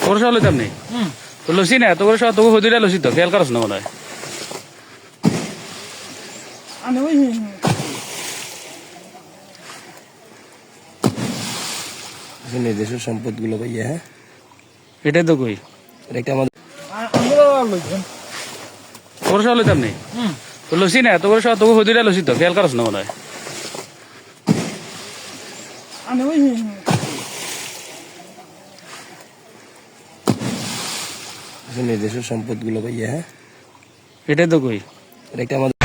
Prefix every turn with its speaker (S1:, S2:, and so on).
S1: তোর সব লইতাম নি তো লসি না তোর সব তোকে হইতে লসি তো খেয়াল করছ না মনে হয়
S2: নিজস্ব সম্পদ গুলো পাইয়া। হ্যাঁ,
S1: এটাই তো কই
S2: এটা আমাদের
S1: তোর সব লইতাম নি তো লসি না তোর সব তোকে হইতে লসি তো খেয়াল করছ না মনে হয়
S2: নিজস্ব সম্পদ গুলো পাইয়া। হ্যাঁ,
S1: এটাই তো কই
S2: এটা আমাদের